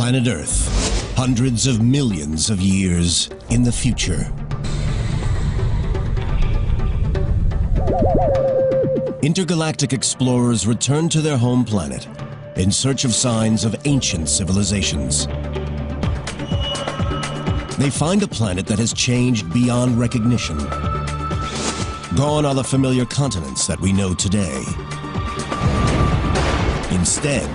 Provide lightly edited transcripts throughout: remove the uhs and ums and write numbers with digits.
Planet Earth, hundreds of millions of years in the future. Intergalactic explorers return to their home planet in search of signs of ancient civilizations. They find a planet that has changed beyond recognition. Gone are the familiar continents that we know today. Instead,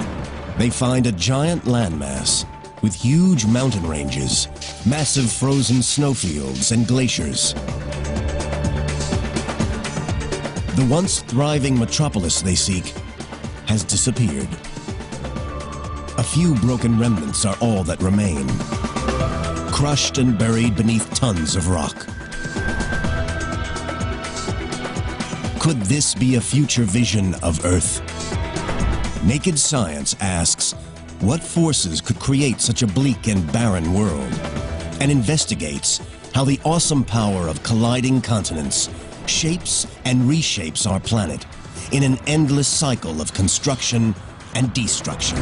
they find a giant landmass with huge mountain ranges, massive frozen snowfields, and glaciers. The once thriving metropolis they seek has disappeared. A few broken remnants are all that remain, crushed and buried beneath tons of rock. Could this be a future vision of Earth? Naked Science asks, what forces could create such a bleak and barren world? And investigates how the awesome power of colliding continents shapes and reshapes our planet in an endless cycle of construction and destruction.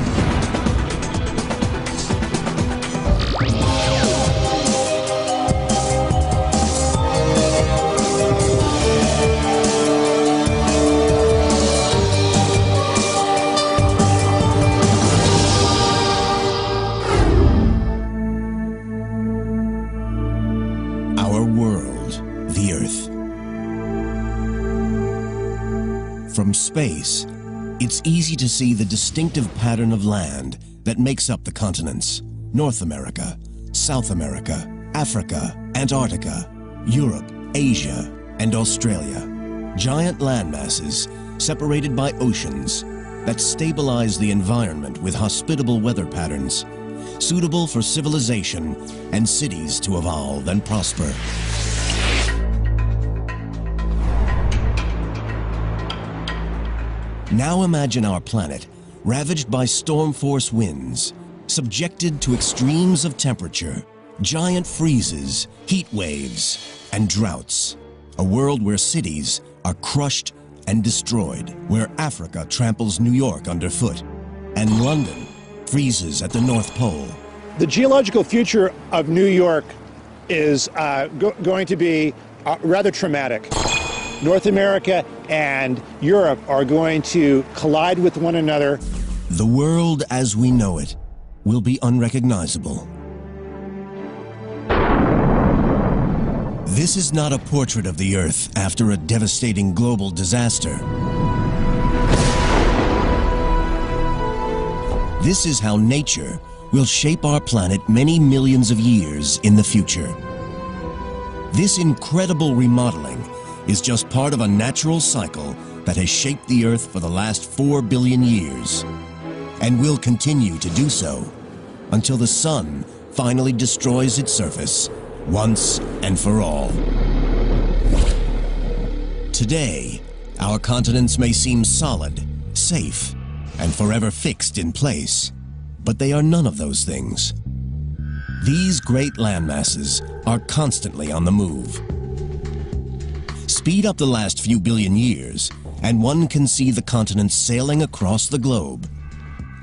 Our world, the Earth. From space, it's easy to see the distinctive pattern of land that makes up the continents: North America, South America, Africa, Antarctica, Europe, Asia, and Australia. Giant landmasses separated by oceans that stabilize the environment with hospitable weather patterns, suitable for civilization and cities to evolve and prosper. Now imagine our planet ravaged by storm force winds, subjected to extremes of temperature, giant freezes, heat waves, and droughts. A world where cities are crushed and destroyed, where Africa tramples New York underfoot, and London freezes at the North Pole. The geological future of New York is going to be rather traumatic. North America and Europe are going to collide with one another. The world as we know it will be unrecognizable. This is not a portrait of the Earth after a devastating global disaster. This is how nature will shape our planet many millions of years in the future. This incredible remodeling is just part of a natural cycle that has shaped the Earth for the last 4 billion years, and will continue to do so until the sun finally destroys its surface once and for all. Today, our continents may seem solid, safe, and forever fixed in place, but they are none of those things. These great landmasses are constantly on the move. Speed up the last few billion years, and one can see the continents sailing across the globe.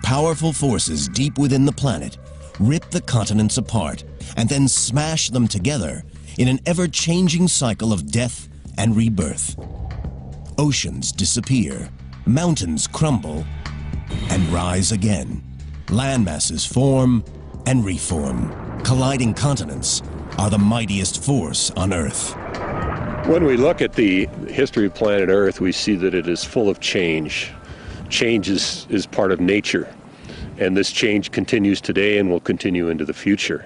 Powerful forces deep within the planet rip the continents apart and then smash them together in an ever-changing cycle of death and rebirth. Oceans disappear, mountains crumble, and rise again. Landmasses form and reform. Colliding continents are the mightiest force on Earth. When we look at the history of planet Earth, we see that it is full of change. Change is part of nature, and this change continues today and will continue into the future.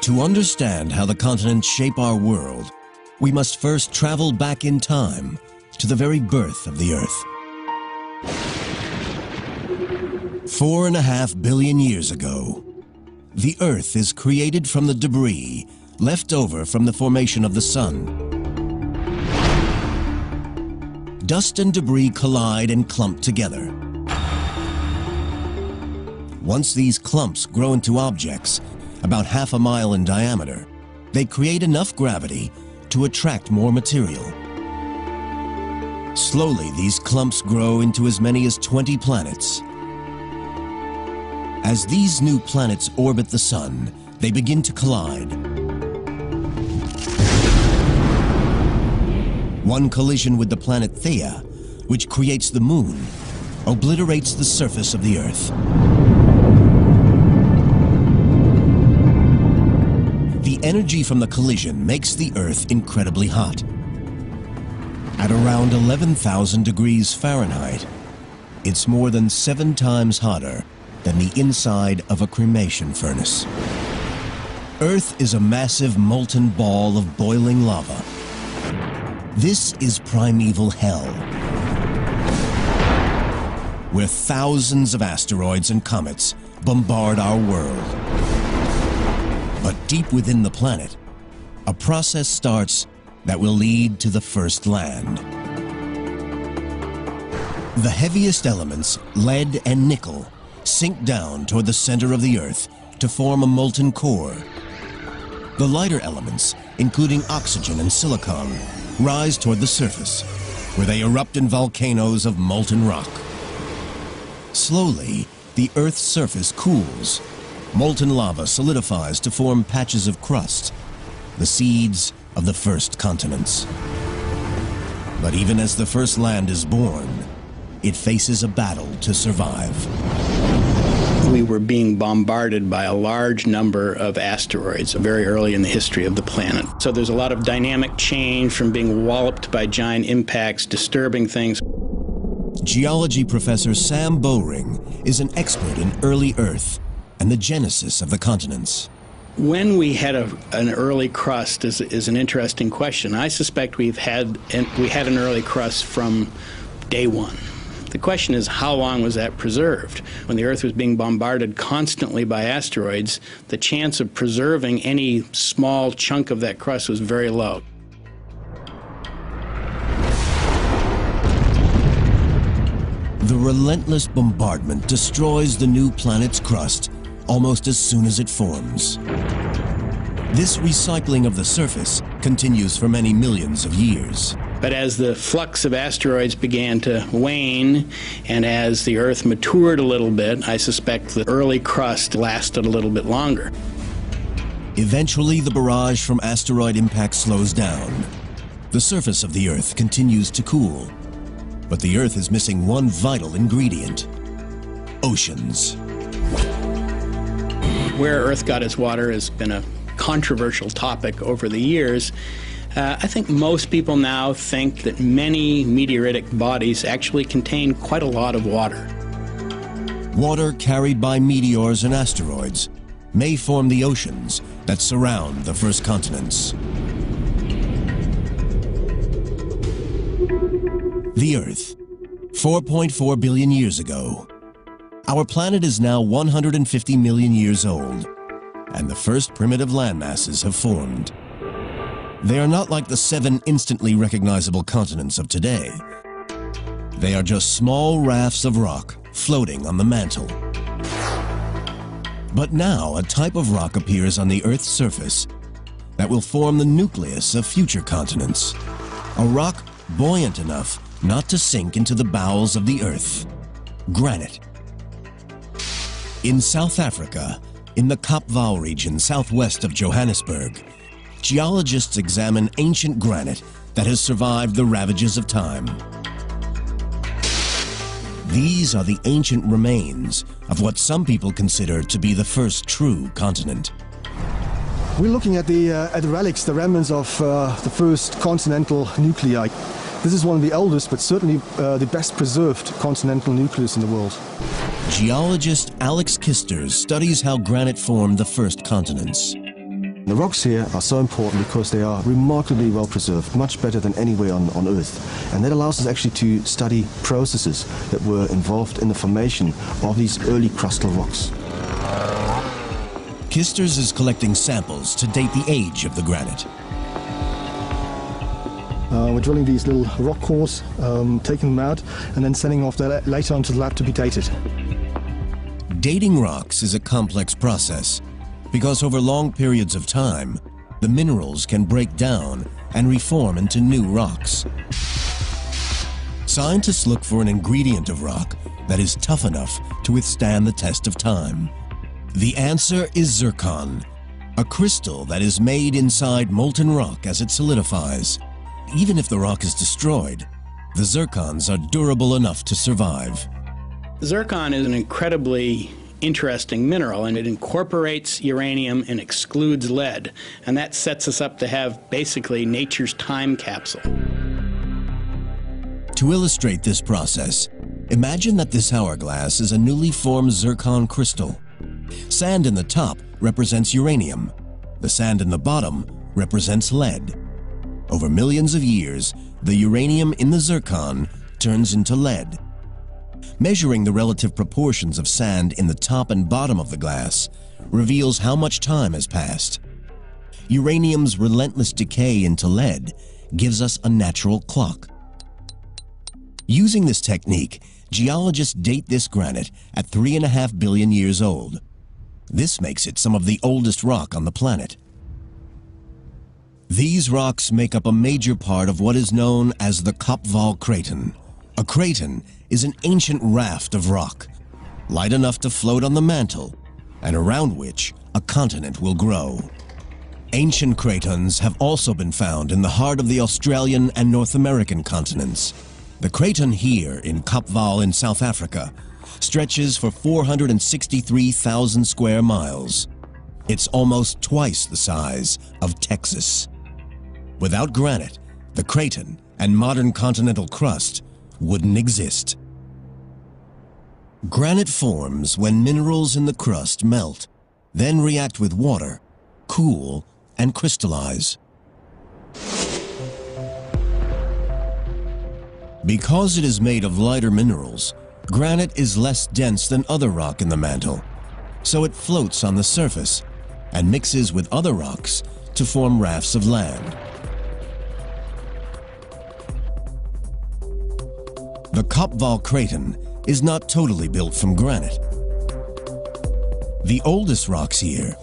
To understand how the continents shape our world, we must first travel back in time to the very birth of the Earth. 4.5 billion years ago, the Earth is created from the debris left over from the formation of the Sun. Dust and debris collide and clump together. Once these clumps grow into objects about 1/2 mile in diameter, they create enough gravity to attract more material. Slowly, these clumps grow into as many as 20 planets. As these new planets orbit the Sun, they begin to collide. One collision with the planet Theia, which creates the Moon, obliterates the surface of the Earth. The energy from the collision makes the Earth incredibly hot. At around 11,000 degrees Fahrenheit, it's more than 7 times hotter than the inside of a cremation furnace. Earth is a massive molten ball of boiling lava. This is primeval hell, where thousands of asteroids and comets bombard our world. But deep within the planet, a process starts that will lead to the first land. The heaviest elements, lead and nickel, sink down toward the center of the Earth to form a molten core. The lighter elements, including oxygen and silicon, rise toward the surface, where they erupt in volcanoes of molten rock. Slowly, the Earth's surface cools. Molten lava solidifies to form patches of crust, the seeds of the first continents. But even as the first land is born, it faces a battle to survive. We were being bombarded by a large number of asteroids very early in the history of the planet. So there's a lot of dynamic change from being walloped by giant impacts, disturbing things. Geology professor Sam Bowring is an expert in early Earth and the genesis of the continents. When we had an early crust is an interesting question. I suspect we had an early crust from day one. The question is, how long was that preserved? When the Earth was being bombarded constantly by asteroids, the chance of preserving any small chunk of that crust was very low. The relentless bombardment destroys the new planet's crust almost as soon as it forms. This recycling of the surface continues for many millions of years. But as the flux of asteroids began to wane, and as the Earth matured a little bit, I suspect the early crust lasted a little bit longer. Eventually, the barrage from asteroid impact slows down. The surface of the Earth continues to cool. But the Earth is missing one vital ingredient: oceans. Where Earth got its water has been a controversial topic over the years. I think most people now think that many meteoritic bodies actually contain quite a lot of water. Water carried by meteors and asteroids may form the oceans that surround the first continents. The Earth, 4.4 billion years ago. Our planet is now 150 million years old, and the first primitive landmasses have formed. They are not like the 7 instantly recognizable continents of today. They are just small rafts of rock floating on the mantle. But now a type of rock appears on the Earth's surface that will form the nucleus of future continents. A rock buoyant enough not to sink into the bowels of the Earth. Granite. In South Africa, in the Kaapvaal region southwest of Johannesburg, geologists examine ancient granite that has survived the ravages of time. These are the ancient remains of what some people consider to be the first true continent. We're looking at the relics, the remnants of the first continental nuclei. This is one of the oldest, but certainly the best preserved continental nucleus in the world. Geologist Alex Kisters studies how granite formed the first continents. The rocks here are so important because they are remarkably well preserved, much better than anywhere on Earth. And that allows us actually to study processes that were involved in the formation of these early crustal rocks. Kisters is collecting samples to date the age of the granite. We're drilling these little rock cores, taking them out, and then sending off later onto the lab to be dated. Dating rocks is a complex process because over long periods of time, the minerals can break down and reform into new rocks. Scientists look for an ingredient of rock that is tough enough to withstand the test of time. The answer is zircon, a crystal that is made inside molten rock as it solidifies. Even if the rock is destroyed, the zircons are durable enough to survive. Zircon is an incredibly interesting mineral, and it incorporates uranium and excludes lead, and that sets us up to have basically nature's time capsule. To illustrate this process, imagine that this hourglass is a newly formed zircon crystal. Sand in the top represents uranium. The sand in the bottom represents lead. Over millions of years, the uranium in the zircon turns into lead. Measuring the relative proportions of sand in the top and bottom of the glass reveals how much time has passed. Uranium's relentless decay into lead gives us a natural clock. Using this technique, geologists date this granite at 3.5 billion years old. This makes it some of the oldest rock on the planet. These rocks make up a major part of what is known as the Kopval Craton. A craton is an ancient raft of rock, light enough to float on the mantle, and around which a continent will grow. Ancient cratons have also been found in the heart of the Australian and North American continents. The craton here in Kopval in South Africa stretches for 463,000 square miles. It's almost twice the size of Texas. Without granite, the craton and modern continental crust wouldn't exist. Granite forms when minerals in the crust melt, then react with water, cool, and crystallize. Because it is made of lighter minerals, granite is less dense than other rock in the mantle, so it floats on the surface and mixes with other rocks to form rafts of land. The Kopval Craton is not totally built from granite. The oldest rocks here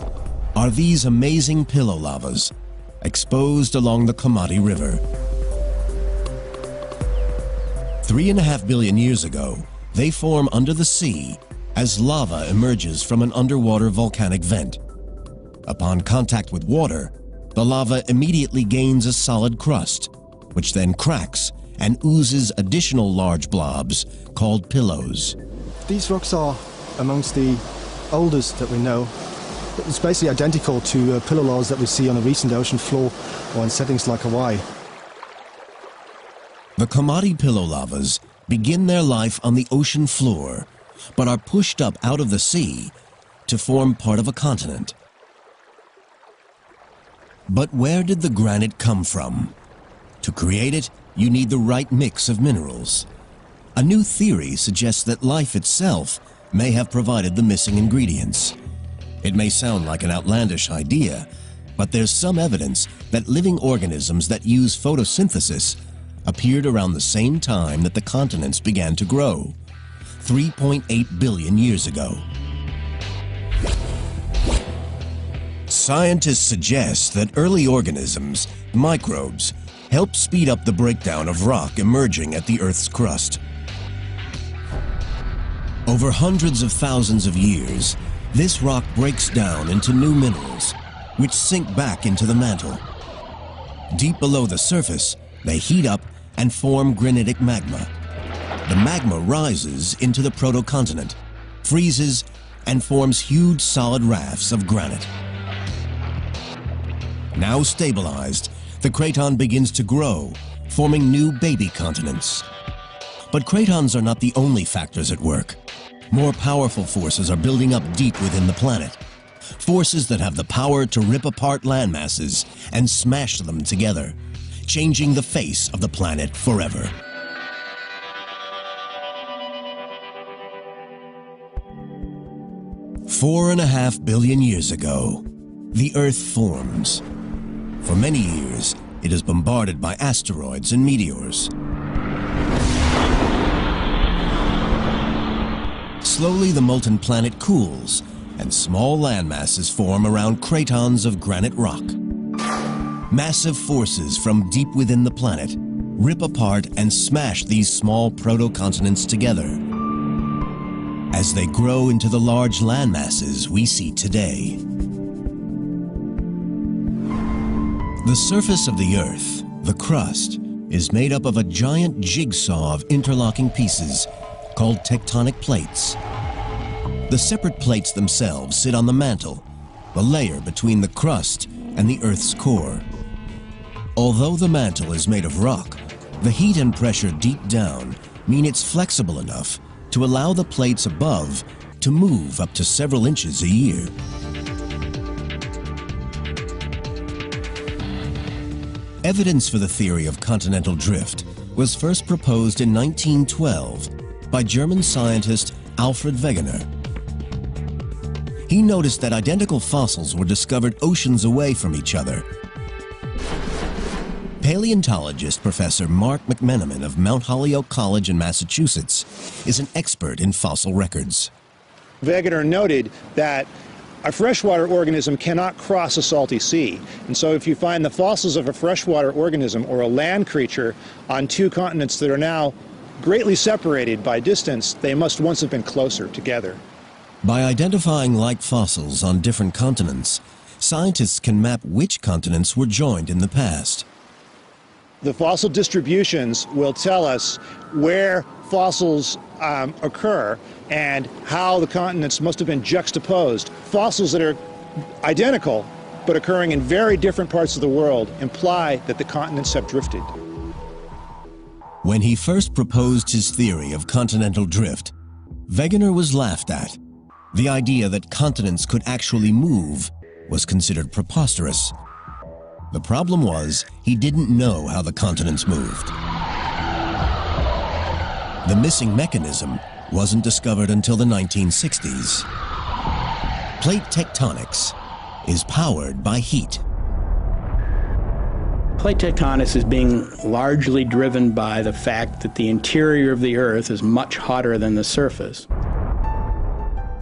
are these amazing pillow lavas exposed along the Komati River. 3.5 billion years ago, they form under the sea as lava emerges from an underwater volcanic vent. Upon contact with water, the lava immediately gains a solid crust, which then cracks and oozes additional large blobs called pillows. These rocks are amongst the oldest that we know. It's basically identical to pillow lavas that we see on the recent ocean floor or in settings like Hawaii. The Komati pillow lavas begin their life on the ocean floor, but are pushed up out of the sea to form part of a continent. But where did the granite come from? To create it, you need the right mix of minerals. A new theory suggests that life itself may have provided the missing ingredients. It may sound like an outlandish idea, but there's some evidence that living organisms that use photosynthesis appeared around the same time that the continents began to grow, 3.8 billion years ago. Scientists suggest that early organisms, microbes, help speed up the breakdown of rock emerging at the Earth's crust. Over hundreds of thousands of years, this rock breaks down into new minerals, which sink back into the mantle. Deep below the surface, they heat up and form granitic magma. The magma rises into the protocontinent, freezes, and forms huge solid rafts of granite. Now stabilized, the craton begins to grow, forming new baby continents. But cratons are not the only factors at work. More powerful forces are building up deep within the planet. Forces that have the power to rip apart landmasses and smash them together, changing the face of the planet forever. Four and a half billion years ago, the Earth forms. For many years, it is bombarded by asteroids and meteors. Slowly, the molten planet cools, and small landmasses form around cratons of granite rock. Massive forces from deep within the planet rip apart and smash these small proto-continents together as they grow into the large landmasses we see today. The surface of the Earth, the crust, is made up of a giant jigsaw of interlocking pieces called tectonic plates. The separate plates themselves sit on the mantle, the layer between the crust and the Earth's core. Although the mantle is made of rock, the heat and pressure deep down mean it's flexible enough to allow the plates above to move up to several inches a year. Evidence for the theory of continental drift was first proposed in 1912 by German scientist Alfred Wegener. He noticed that identical fossils were discovered oceans away from each other. Paleontologist Professor Mark McMenamin of Mount Holyoke College in Massachusetts is an expert in fossil records. Wegener noted that a freshwater organism cannot cross a salty sea. And so if you find the fossils of a freshwater organism or a land creature on two continents that are now greatly separated by distance, they must once have been closer together. By identifying like fossils on different continents, scientists can map which continents were joined in the past. The fossil distributions will tell us where fossils occur and how the continents must have been juxtaposed. Fossils that are identical but occurring in very different parts of the world imply that the continents have drifted. When he first proposed his theory of continental drift, Wegener was laughed at. The idea that continents could actually move was considered preposterous. The problem was, he didn't know how the continents moved. The missing mechanism wasn't discovered until the 1960s. Plate tectonics is powered by heat. Plate tectonics is being largely driven by the fact that the interior of the Earth is much hotter than the surface.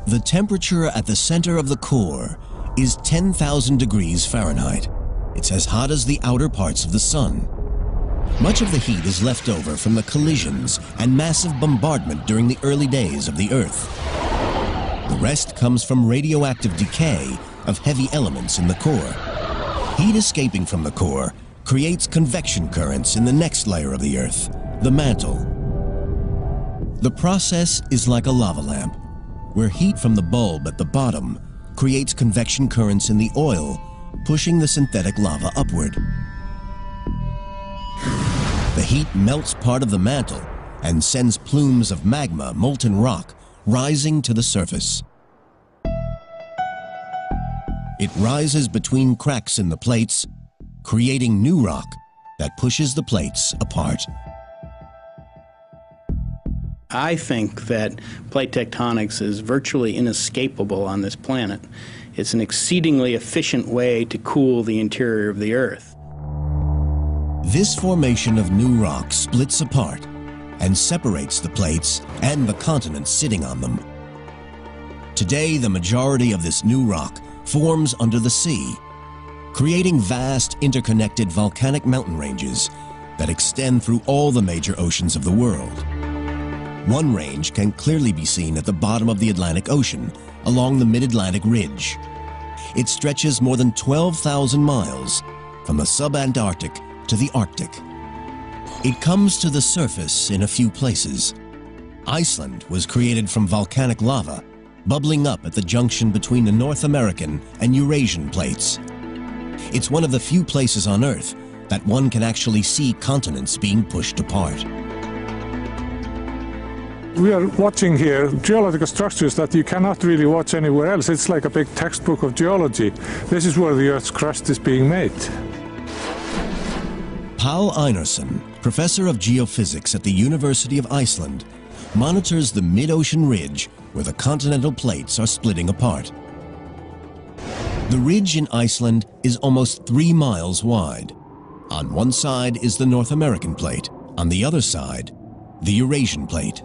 The temperature at the center of the core is 10,000 degrees Fahrenheit. It's as hot as the outer parts of the sun. Much of the heat is left over from the collisions and massive bombardment during the early days of the Earth. The rest comes from radioactive decay of heavy elements in the core. Heat escaping from the core creates convection currents in the next layer of the Earth, the mantle. The process is like a lava lamp, where heat from the bulb at the bottom creates convection currents in the oil, pushing the synthetic lava upward. The heat melts part of the mantle and sends plumes of magma, molten rock, rising to the surface. It rises between cracks in the plates, creating new rock that pushes the plates apart. I think that plate tectonics is virtually inescapable on this planet. It's an exceedingly efficient way to cool the interior of the Earth. This formation of new rock splits apart and separates the plates and the continents sitting on them. Today, the majority of this new rock forms under the sea, creating vast interconnected volcanic mountain ranges that extend through all the major oceans of the world. One range can clearly be seen at the bottom of the Atlantic Ocean, along the Mid-Atlantic Ridge. It stretches more than 12,000 miles from the subantarctic to the Arctic. It comes to the surface in a few places. Iceland was created from volcanic lava, bubbling up at the junction between the North American and Eurasian plates. It's one of the few places on Earth that one can actually see continents being pushed apart. We are watching here geological structures that you cannot really watch anywhere else. It's like a big textbook of geology. This is where the Earth's crust is being made. Paul Einarsson, professor of geophysics at the University of Iceland, monitors the mid-ocean ridge where the continental plates are splitting apart. The ridge in Iceland is almost 3 miles wide. On one side is the North American plate, on the other side, the Eurasian plate.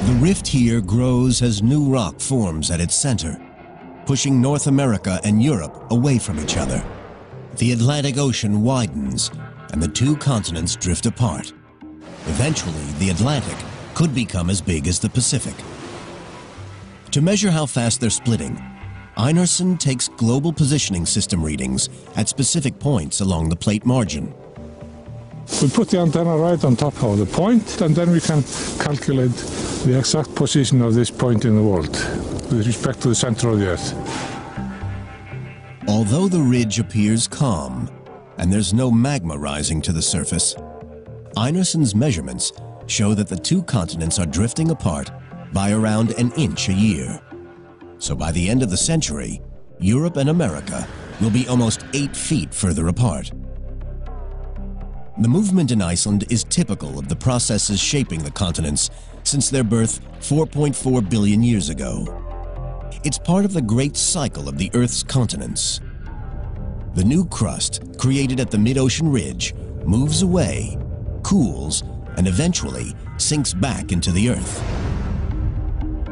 The rift here grows as new rock forms at its center, pushing North America and Europe away from each other. The Atlantic Ocean widens, and the two continents drift apart. Eventually, the Atlantic could become as big as the Pacific. To measure how fast they're splitting, Einarsson takes global positioning system readings at specific points along the plate margin. We put the antenna right on top of the point, and then we can calculate the exact position of this point in the world with respect to the center of the Earth. Although the ridge appears calm and there's no magma rising to the surface, Einarsson's measurements show that the two continents are drifting apart by around an inch a year. So by the end of the century, Europe and America will be almost 8 feet further apart. The movement in Iceland is typical of the processes shaping the continents since their birth 4.4 billion years ago. It's part of the great cycle of the Earth's continents. The new crust, created at the mid-ocean ridge, moves away, cools, and eventually sinks back into the Earth.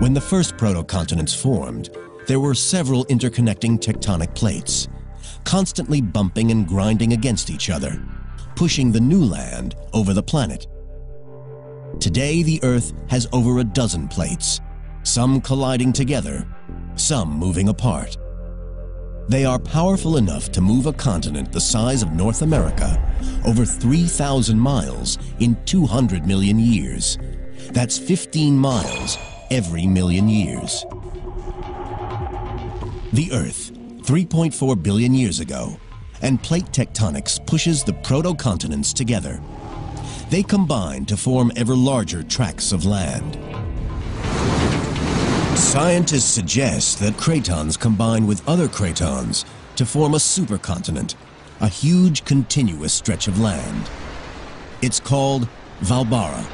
When the first proto-continents formed, there were several interconnecting tectonic plates, constantly bumping and grinding against each other, pushing the new land over the planet. Today, the Earth has over a dozen plates, some colliding together, some moving apart. They are powerful enough to move a continent the size of North America over 3,000 miles in 200 million years. That's 15 miles every million years. The Earth, 3.4 billion years ago, and plate tectonics pushes the proto-continents together. They combine to form ever larger tracts of land. Scientists suggest that cratons combine with other cratons to form a supercontinent, a huge continuous stretch of land. It's called Valbara.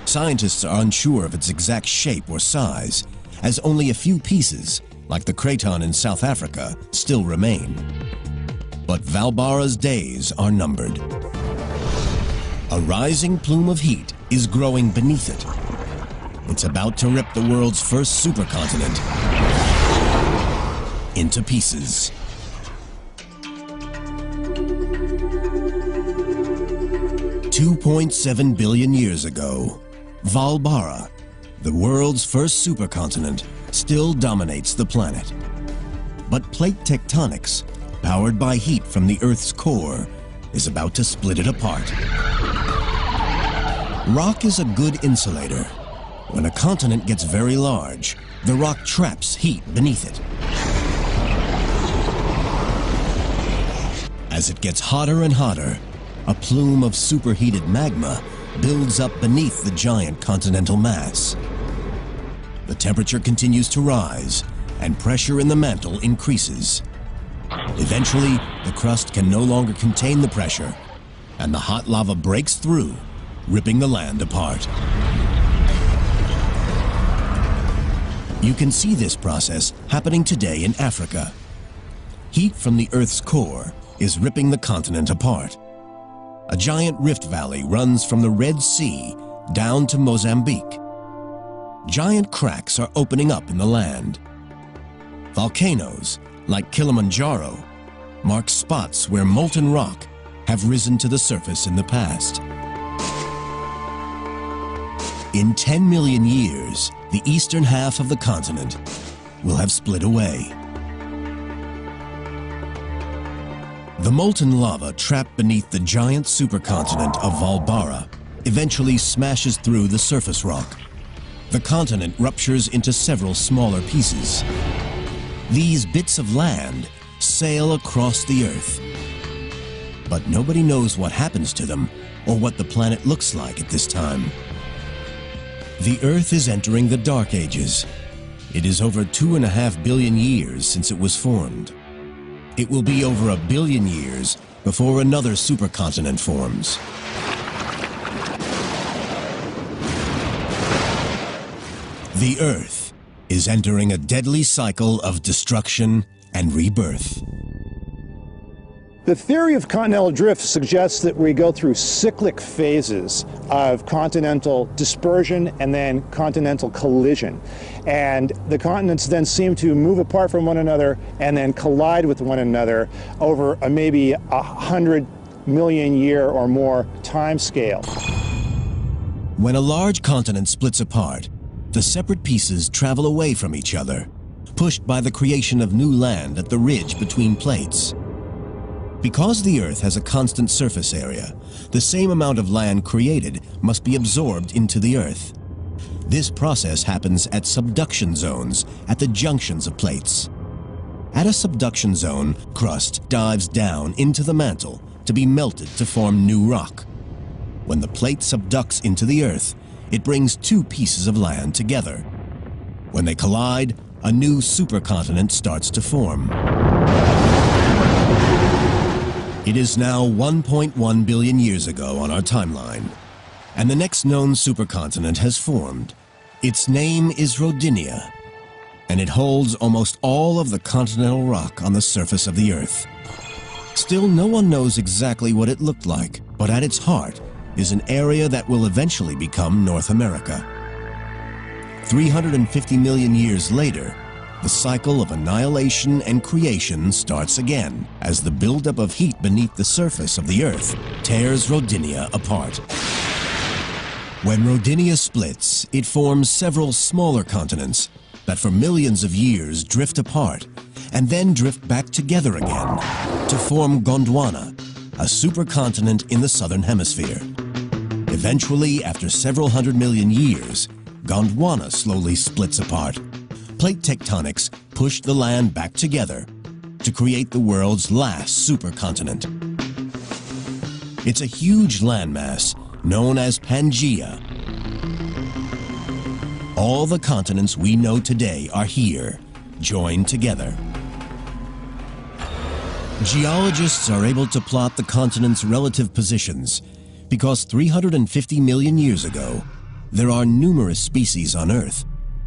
Scientists are unsure of its exact shape or size, as only a few pieces, like the craton in South Africa, still remain. But Valbara's days are numbered. A rising plume of heat is growing beneath it. It's about to rip the world's first supercontinent into pieces. $2.7 billion years ago, Valbara, the world's first supercontinent, still dominates the planet. But plate tectonics, powered by heat from the Earth's core, is about to split it apart. Rock is a good insulator. When a continent gets very large, the rock traps heat beneath it. As it gets hotter and hotter, a plume of superheated magma builds up beneath the giant continental mass. The temperature continues to rise, and pressure in the mantle increases. Eventually, the crust can no longer contain the pressure, and the hot lava breaks through, ripping the land apart. You can see this process happening today in Africa. Heat from the Earth's core is ripping the continent apart. A giant rift valley runs from the Red Sea down to Mozambique. Giant cracks are opening up in the land. Volcanoes, like Kilimanjaro, mark spots where molten rock have risen to the surface in the past. In 10 million years, the eastern half of the continent will have split away. The molten lava trapped beneath the giant supercontinent of Valbara eventually smashes through the surface rock. The continent ruptures into several smaller pieces. These bits of land sail across the Earth. But nobody knows what happens to them or what the planet looks like at this time. The Earth is entering the Dark Ages. It is over 2.5 billion years since it was formed. It will be over 1 billion years before another supercontinent forms. The Earth is entering a deadly cycle of destruction and rebirth. The theory of continental drift suggests that we go through cyclic phases of continental dispersion and then continental collision. And the continents then seem to move apart from one another and then collide with one another over maybe 100 million year or more time scale. When a large continent splits apart, the separate pieces travel away from each other, pushed by the creation of new land at the ridge between plates. Because the Earth has a constant surface area, the same amount of land created must be absorbed into the Earth. This process happens at subduction zones at the junctions of plates. At a subduction zone, crust dives down into the mantle to be melted to form new rock. When the plate subducts into the Earth, it brings two pieces of land together. When they collide, a new supercontinent starts to form. It is now 1.1 billion years ago on our timeline, and the next known supercontinent has formed. Its name is Rodinia, and it holds almost all of the continental rock on the surface of the Earth. Still, no one knows exactly what it looked like, but at its heart is an area that will eventually become North America. 350 million years later, the cycle of annihilation and creation starts again as the buildup of heat beneath the surface of the Earth tears Rodinia apart. When Rodinia splits, it forms several smaller continents that for millions of years drift apart and then drift back together again to form Gondwana, a supercontinent in the southern hemisphere. Eventually, after several hundred million years, Gondwana slowly splits apart. Plate tectonics pushed the land back together to create the world's last supercontinent. It's a huge landmass known as Pangaea. All the continents we know today are here, joined together. Geologists are able to plot the continents' relative positions because 350 million years ago, there are numerous species on Earth,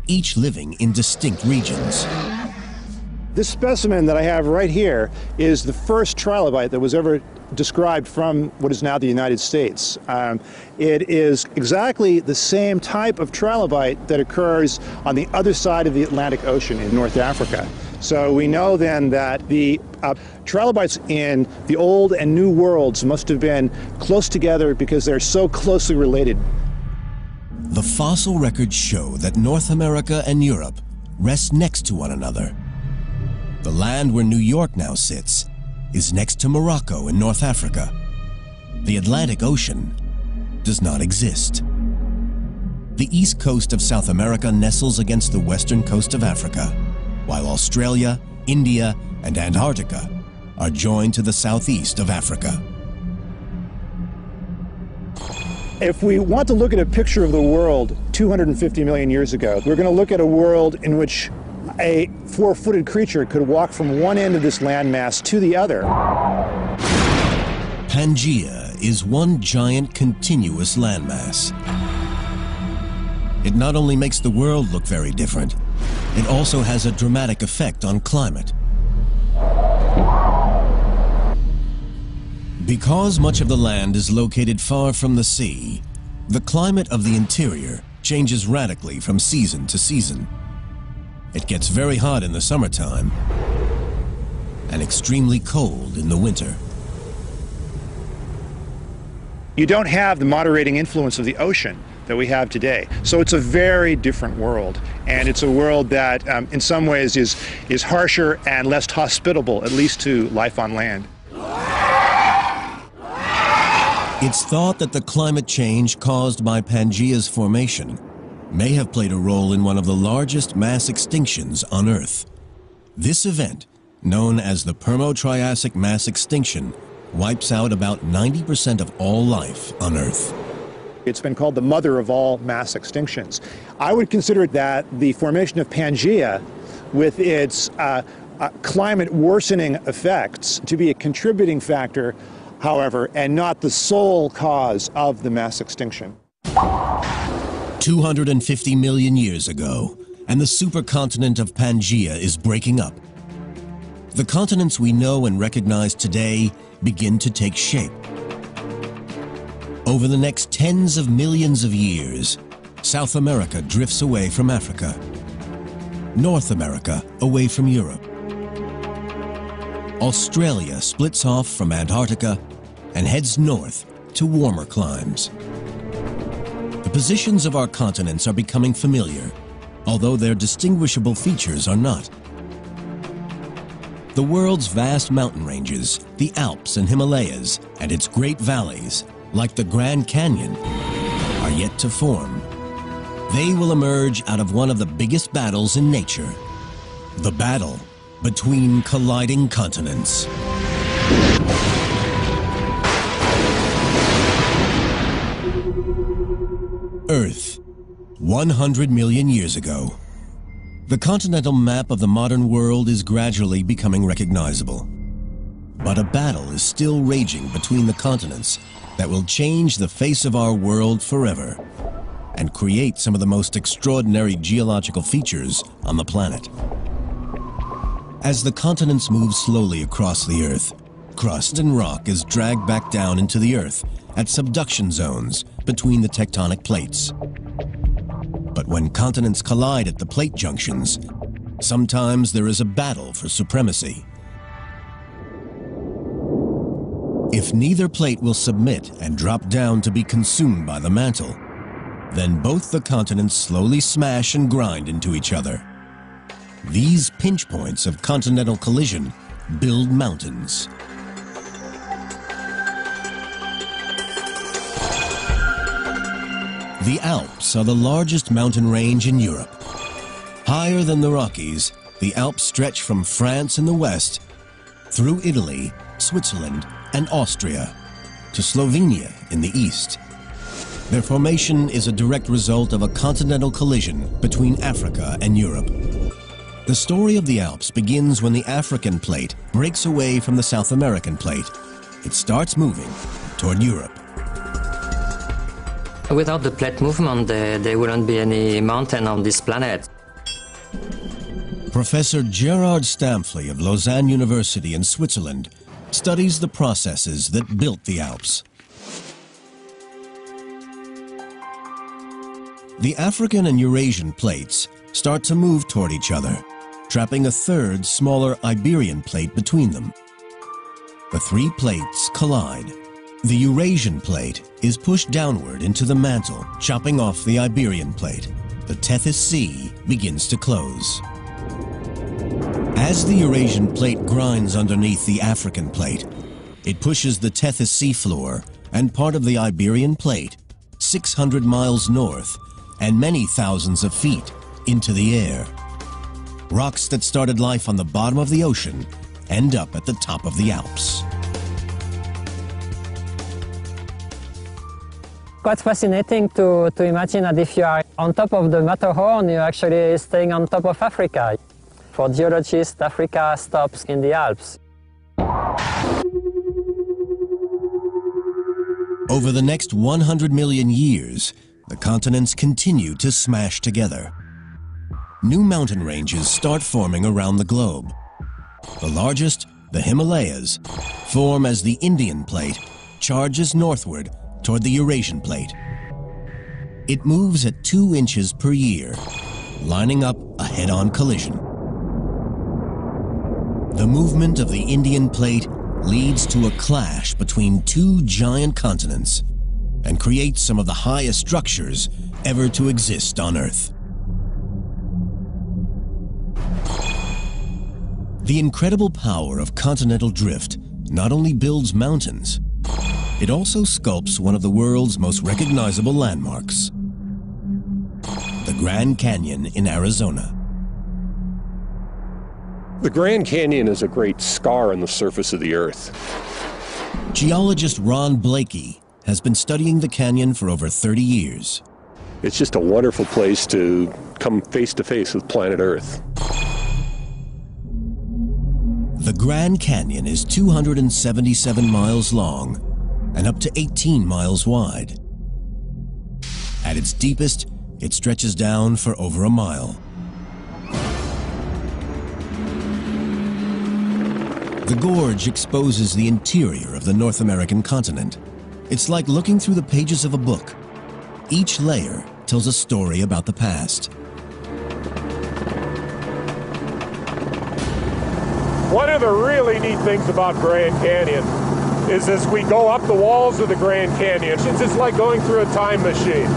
each living in distinct regions. This specimen that I have right here is the first trilobite that was ever described from what is now the United States. It is exactly the same type of trilobite that occurs on the other side of the Atlantic Ocean in North Africa. So we know then that the trilobites in the old and new worlds must have been close together because they're so closely related. The fossil records show that North America and Europe rest next to one another. The land where New York now sits is next to Morocco in North Africa. The Atlantic Ocean does not exist. The east coast of South America nestles against the western coast of Africa, while Australia, India, and Antarctica are joined to the southeast of Africa. If we want to look at a picture of the world 250 million years ago, we're going to look at a world in which a four-footed creature could walk from one end of this landmass to the other. Pangaea is one giant continuous landmass. It not only makes the world look very different, it also has a dramatic effect on climate. Because much of the land is located far from the sea, the climate of the interior changes radically from season to season. It gets very hot in the summertime and extremely cold in the winter. You don't have the moderating influence of the ocean that we have today. So it's a very different world. And it's a world that in some ways is harsher and less hospitable, at least to life on land. It's thought that the climate change caused by Pangaea's formation may have played a role in one of the largest mass extinctions on Earth. This event, known as the Permo-Triassic mass extinction, wipes out about 90% of all life on Earth. It's been called the mother of all mass extinctions. I would consider that the formation of Pangaea, with its climate worsening effects, to be a contributing factor, however, and not the sole cause of the mass extinction. 250 million years ago, and the supercontinent of Pangaea is breaking up. The continents we know and recognize today begin to take shape. Over the next tens of millions of years, South America drifts away from Africa, North America away from Europe. Australia splits off from Antarctica, and heads north to warmer climes. The positions of our continents are becoming familiar, although their distinguishable features are not. The world's vast mountain ranges, the Alps and Himalayas, and its great valleys, like the Grand Canyon, are yet to form. They will emerge out of one of the biggest battles in nature, the battle between colliding continents. Earth, 100 million years ago. The continental map of the modern world is gradually becoming recognizable. But a battle is still raging between the continents that will change the face of our world forever and create some of the most extraordinary geological features on the planet. As the continents move slowly across the Earth, crust and rock is dragged back down into the Earth at subduction zones between the tectonic plates. But when continents collide at the plate junctions, sometimes there is a battle for supremacy. If neither plate will submit and drop down to be consumed by the mantle, then both the continents slowly smash and grind into each other. These pinch points of continental collision build mountains. The Alps are the largest mountain range in Europe. Higher than the Rockies, the Alps stretch from France in the west through Italy, Switzerland, and Austria to Slovenia in the east. Their formation is a direct result of a continental collision between Africa and Europe. The story of the Alps begins when the African plate breaks away from the South American plate. It starts moving toward Europe. Without the plate movement, there wouldn't be any mountain on this planet. Professor Gerard Stamfli of Lausanne University in Switzerland studies the processes that built the Alps. The African and Eurasian plates start to move toward each other, trapping a third, smaller Iberian plate between them. The three plates collide. The Eurasian plate is pushed downward into the mantle, chopping off the Iberian plate. The Tethys Sea begins to close. As the Eurasian plate grinds underneath the African plate, it pushes the Tethys Sea floor and part of the Iberian plate 600 miles north and many thousands of feet into the air. Rocks that started life on the bottom of the ocean end up at the top of the Alps. Quite fascinating to imagine that if you are on top of the Matterhorn, you're actually staying on top of Africa. For geologists, Africa stops in the Alps. Over the next 100 million years, the continents continue to smash together. New mountain ranges start forming around the globe. The largest, the Himalayas, form as the Indian plate charges northward toward the Eurasian plate. It moves at 2 inches per year, lining up a head-on collision. The movement of the Indian plate leads to a clash between two giant continents and creates some of the highest structures ever to exist on Earth. The incredible power of continental drift not only builds mountains, it also sculpts one of the world's most recognizable landmarks, the Grand Canyon in Arizona. The Grand Canyon is a great scar on the surface of the Earth. Geologist Ron Blakey has been studying the canyon for over 30 years. It's just a wonderful place to come face to face with planet Earth. The Grand Canyon is 277 miles long and up to 18 miles wide. At its deepest, it stretches down for over a mile. The gorge exposes the interior of the North American continent. It's like looking through the pages of a book. Each layer tells a story about the past. One of the really neat things about Grand Canyon is as we go up the walls of the Grand Canyon, it's just like going through a time machine.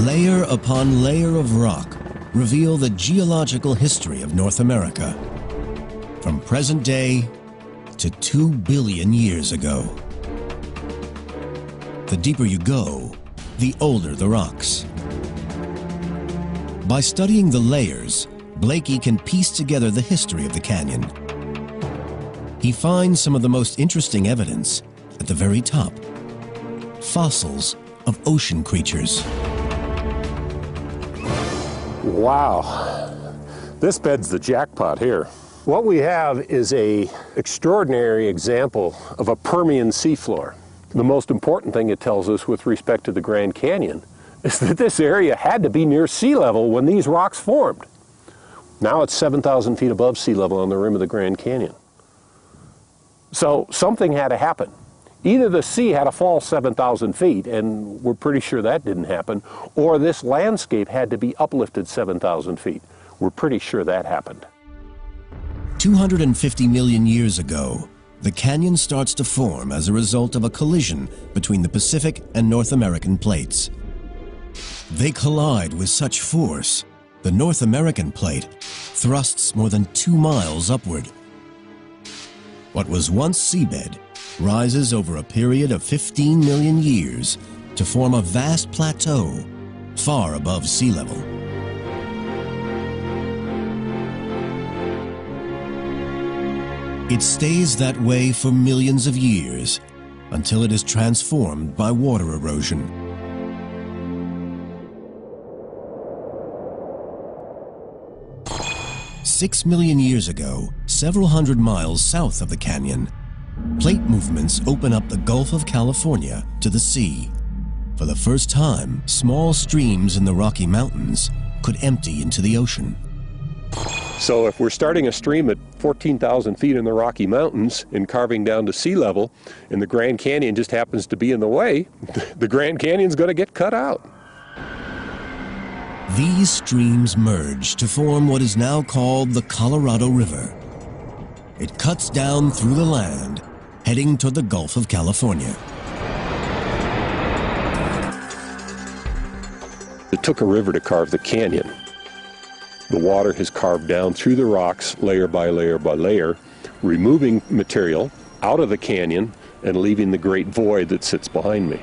Layer upon layer of rock reveal the geological history of North America, from present day to 2 billion years ago. The deeper you go, the older the rocks. By studying the layers, Blakey can piece together the history of the canyon. He finds some of the most interesting evidence at the very top: fossils of ocean creatures. Wow, this bed's the jackpot here. What we have is an extraordinary example of a Permian seafloor. The most important thing it tells us with respect to the Grand Canyon is that this area had to be near sea level when these rocks formed. Now it's 7,000 feet above sea level on the rim of the Grand Canyon. So something had to happen. Either the sea had to fall 7,000 feet, and we're pretty sure that didn't happen, or this landscape had to be uplifted 7,000 feet. We're pretty sure that happened. 250 million years ago, the canyon starts to form as a result of a collision between the Pacific and North American plates. They collide with such force, the North American plate thrusts more than 2 miles upward. What was once seabed rises over a period of 15 million years to form a vast plateau far above sea level. It stays that way for millions of years until it is transformed by water erosion. Six million years ago, several hundred miles south of the canyon, plate movements open up the Gulf of California to the sea. For the first time, small streams in the Rocky Mountains could empty into the ocean. So if we're starting a stream at 14,000 feet in the Rocky Mountains and carving down to sea level, and the Grand Canyon just happens to be in the way, the Grand Canyon's going to get cut out. These streams merge to form what is now called the Colorado River. It cuts down through the land, heading toward the Gulf of California. It took a river to carve the canyon. The water has carved down through the rocks layer by layer by layer, removing material out of the canyon and leaving the great void that sits behind me.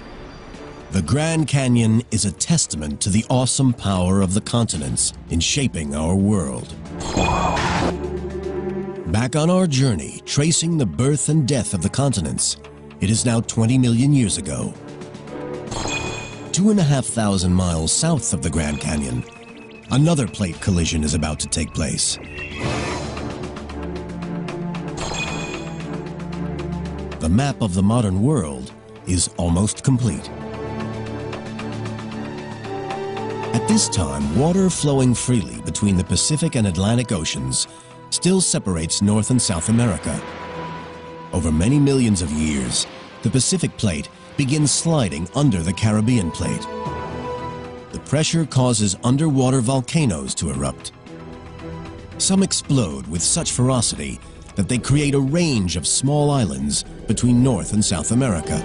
The Grand Canyon is a testament to the awesome power of the continents in shaping our world. Back on our journey, tracing the birth and death of the continents, it is now 20 million years ago. 2,500 miles south of the Grand Canyon, another plate collision is about to take place. The map of the modern world is almost complete. At this time, water flowing freely between the Pacific and Atlantic Oceans still separates North and South America. Over many millions of years, the Pacific plate begins sliding under the Caribbean plate. The pressure causes underwater volcanoes to erupt. Some explode with such ferocity that they create a range of small islands between North and South America.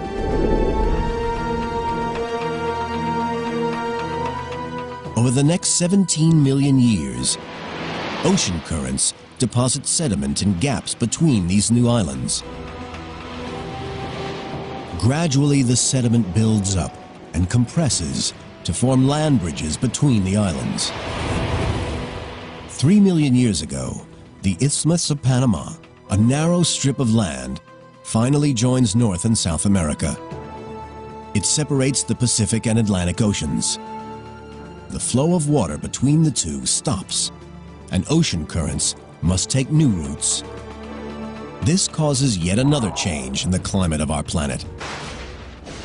Over the next 17 million years, ocean currents deposit sediment in gaps between these new islands. Gradually, the sediment builds up and compresses to form land bridges between the islands. 3 million years ago, the Isthmus of Panama, a narrow strip of land, finally joins North and South America. It separates the Pacific and Atlantic Oceans. The flow of water between the two stops, and ocean currents must take new routes. This causes yet another change in the climate of our planet.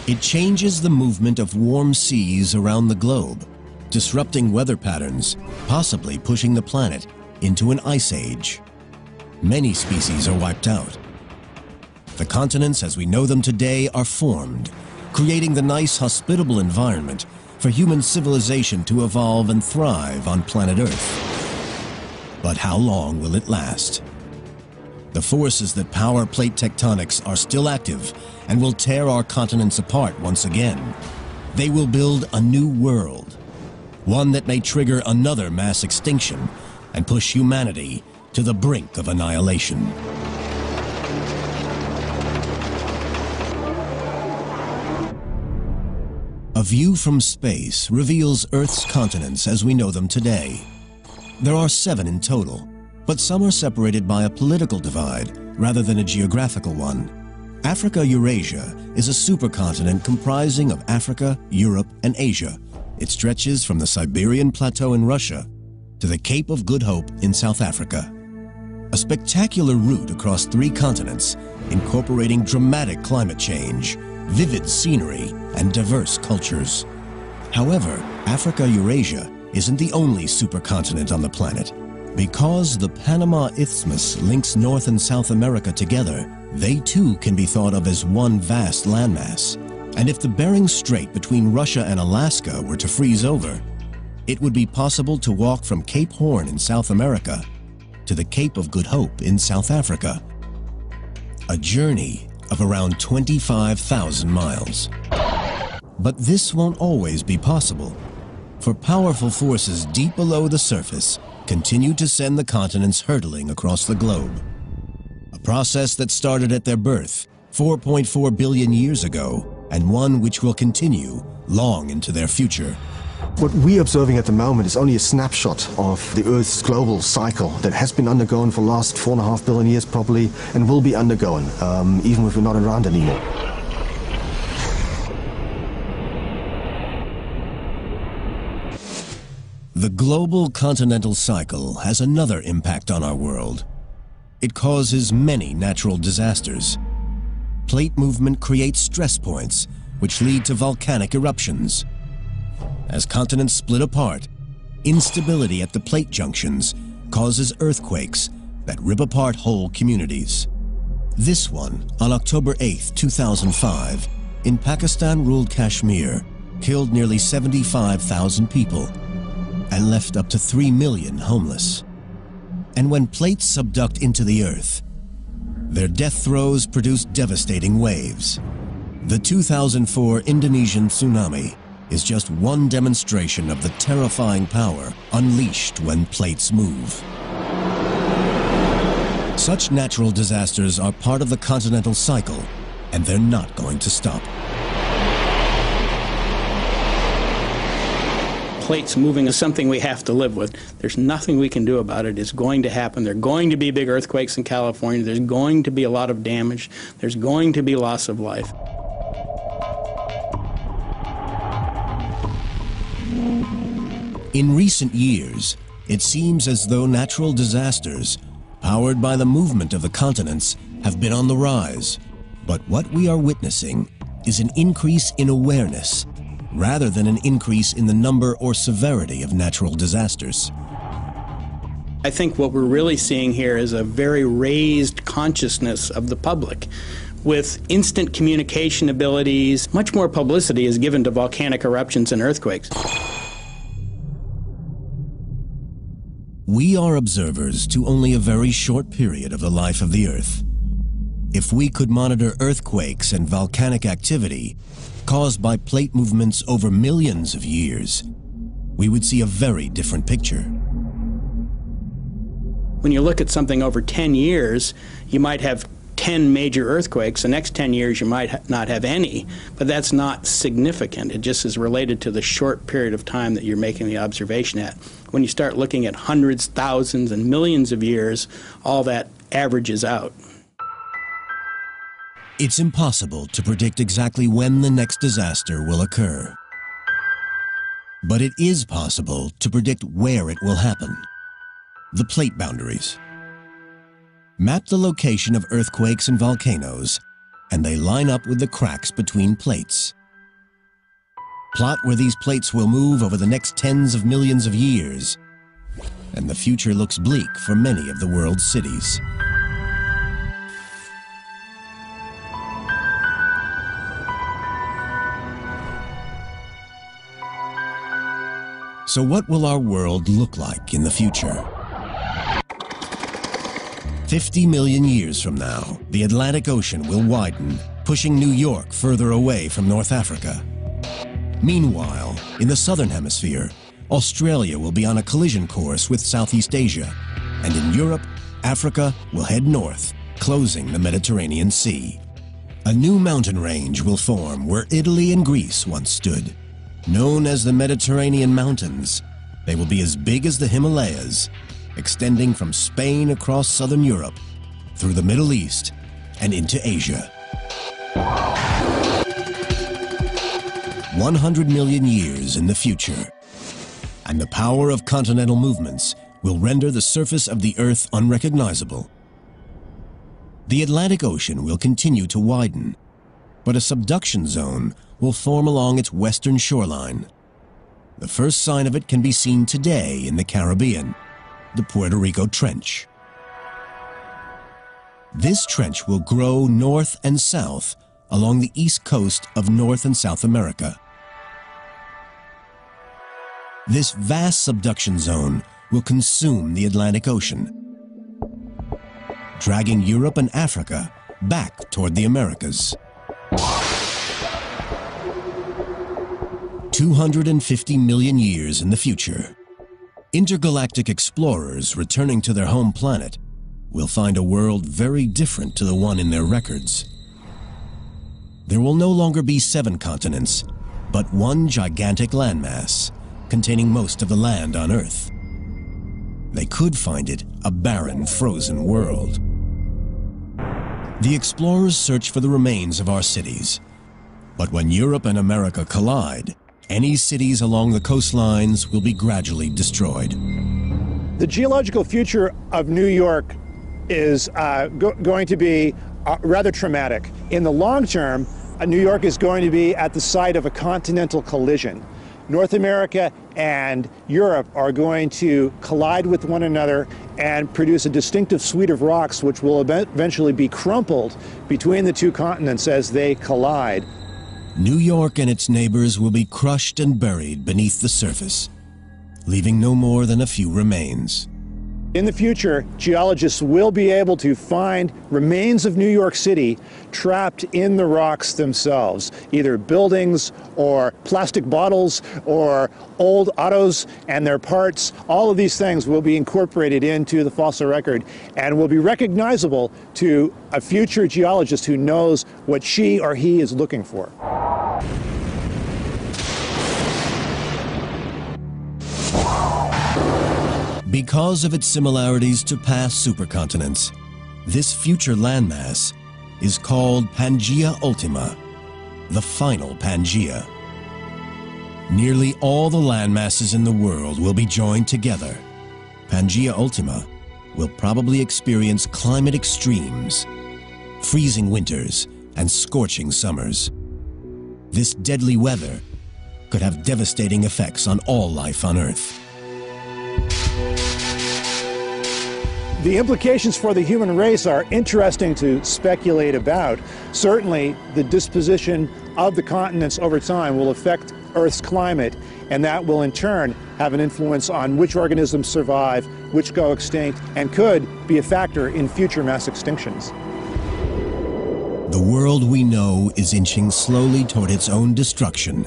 It changes the movement of warm seas around the globe, disrupting weather patterns, possibly pushing the planet into an ice age. Many species are wiped out. The continents as we know them today are formed, creating the nice, hospitable environment for human civilization to evolve and thrive on planet Earth. But how long will it last? The forces that power plate tectonics are still active and will tear our continents apart once again. They will build a new world, one that may trigger another mass extinction and push humanity to the brink of annihilation. A view from space reveals Earth's continents as we know them today. There are 7 in total, but some are separated by a political divide rather than a geographical one. Africa-Eurasia is a supercontinent comprising of Africa, Europe, and Asia. It stretches from the Siberian Plateau in Russia to the Cape of Good Hope in South Africa. A spectacular route across 3 continents, incorporating dramatic climate change, vivid scenery, and diverse cultures. However, Africa-Eurasia isn't the only supercontinent on the planet. Because the Panama Isthmus links North and South America together, they too can be thought of as one vast landmass. And if the Bering Strait between Russia and Alaska were to freeze over, it would be possible to walk from Cape Horn in South America to the Cape of Good Hope in South Africa. A journey of around 25,000 miles. But this won't always be possible, for powerful forces deep below the surface continue to send the continents hurtling across the globe. A process that started at their birth 4.4 billion years ago, and one which will continue long into their future. What we're observing at the moment is only a snapshot of the Earth's global cycle that has been undergoing for the last 4.5 billion years probably, and will be undergoing, even if we're not around anymore. The global continental cycle has another impact on our world. It causes many natural disasters. Plate movement creates stress points, which lead to volcanic eruptions. As continents split apart, instability at the plate junctions causes earthquakes that rip apart whole communities. This one, on October 8, 2005, in Pakistan-ruled Kashmir, killed nearly 75,000 people and left up to 3 million homeless. And when plates subduct into the earth, their death throes produce devastating waves. The 2004 Indonesian tsunami is just one demonstration of the terrifying power unleashed when plates move. Such natural disasters are part of the continental cycle, and they're not going to stop. Plates moving is something we have to live with. There's nothing we can do about it. It's going to happen. There are going to be big earthquakes in California. There's going to be a lot of damage. There's going to be loss of life. In recent years, it seems as though natural disasters, powered by the movement of the continents, have been on the rise. But what we are witnessing is an increase in awareness, rather than an increase in the number or severity of natural disasters. I think what we're really seeing here is a very raised consciousness of the public. With instant communication abilities, much more publicity is given to volcanic eruptions and earthquakes. We are observers to only a very short period of the life of the Earth. If we could monitor earthquakes and volcanic activity caused by plate movements over millions of years, we would see a very different picture. When you look at something over 10 years, you might have 10 major earthquakes. The next 10 years you might not have any, but that's not significant. It just is related to the short period of time that you're making the observation at. When you start looking at hundreds, thousands, and millions of years, all that averages out. It's impossible to predict exactly when the next disaster will occur. But it is possible to predict where it will happen. The plate boundaries. Map the location of earthquakes and volcanoes, and they line up with the cracks between plates. Plot where these plates will move over the next tens of millions of years, and the future looks bleak for many of the world's cities. So what will our world look like in the future? 50 million years from now, the Atlantic Ocean will widen, pushing New York further away from North Africa. Meanwhile, in the southern hemisphere, Australia will be on a collision course with Southeast Asia, and in Europe, Africa will head north, closing the Mediterranean Sea. A new mountain range will form where Italy and Greece once stood. Known as the Mediterranean Mountains, they will be as big as the Himalayas, extending from Spain across southern Europe, through the Middle East, and into Asia. 100 million years in the future, and the power of continental movements will render the surface of the Earth unrecognizable. The Atlantic Ocean will continue to widen, but a subduction zone will form along its western shoreline. The first sign of it can be seen today in the Caribbean, the Puerto Rico Trench. This trench will grow north and south along the east coast of North and South America. This vast subduction zone will consume the Atlantic Ocean, dragging Europe and Africa back toward the Americas. 250 million years in the future, intergalactic explorers returning to their home planet will find a world very different to the one in their records. There will no longer be 7 continents, but one gigantic landmass containing most of the land on Earth. They could find it a barren, frozen world. The explorers search for the remains of our cities, but when Europe and America collide, any cities along the coastlines will be gradually destroyed. The geological future of New York is going to be rather traumatic. In the long term, New York is going to be at the site of a continental collision. North America and Europe are going to collide with one another and produce a distinctive suite of rocks which will eventually be crumpled between the two continents as they collide. New York and its neighbors will be crushed and buried beneath the surface, leaving no more than a few remains. In the future, geologists will be able to find remains of New York City trapped in the rocks themselves, either buildings or plastic bottles or old autos and their parts. All of these things will be incorporated into the fossil record and will be recognizable to a future geologist who knows what she or he is looking for. Because of its similarities to past supercontinents, this future landmass is called Pangaea Ultima, the final Pangaea. Nearly all the landmasses in the world will be joined together. Pangaea Ultima will probably experience climate extremes, freezing winters and scorching summers. This deadly weather could have devastating effects on all life on Earth. The implications for the human race are interesting to speculate about. Certainly, the disposition of the continents over time will affect Earth's climate, and that will in turn have an influence on which organisms survive, which go extinct, and could be a factor in future mass extinctions. The world we know is inching slowly toward its own destruction.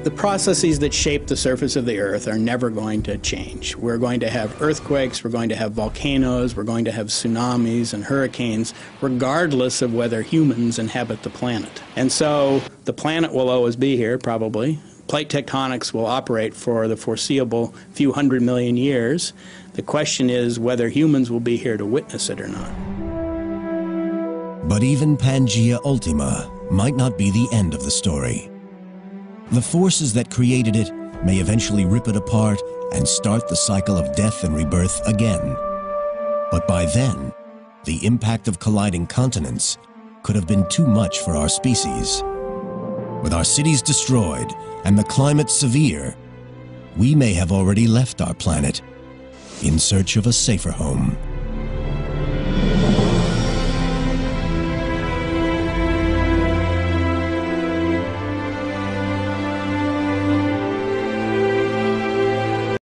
The processes that shape the surface of the Earth are never going to change. We're going to have earthquakes, we're going to have volcanoes, we're going to have tsunamis and hurricanes, regardless of whether humans inhabit the planet. And so the planet will always be here, probably. Plate tectonics will operate for the foreseeable few 100 million years. The question is whether humans will be here to witness it or not. But even Pangaea Ultima might not be the end of the story. The forces that created it may eventually rip it apart and start the cycle of death and rebirth again. But by then, the impact of colliding continents could have been too much for our species. With our cities destroyed and the climate severe, we may have already left our planet in search of a safer home.